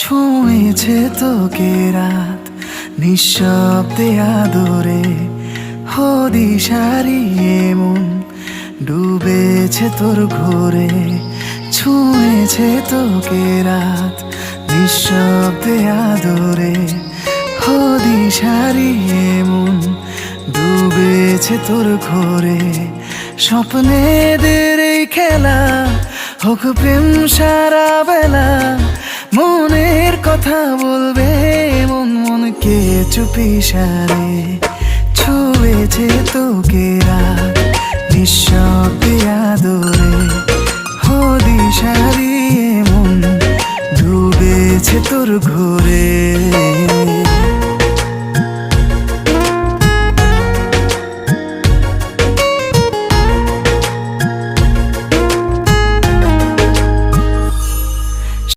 ছুঁয়েছে তোকে রাত নিঃশব্দে আদরে, হদিশারি মন ডুবেছে তোর ঘোরে। ছুঁয়েছে তোকে রাত নিঃশব্দে আদরে, হদিশারি মন ডুবেছে তোর ঘোরে। স্বপ্নেদের এই খেলা হোক প্রেম সারা বেলা, মনের কথা বলবে মন মনকে চুপি সারে। ছুঁয়েছে তোকে রাত নিঃশব্দে আদরে, হদিশারি মন ডুবেছে তোর ঘোরে।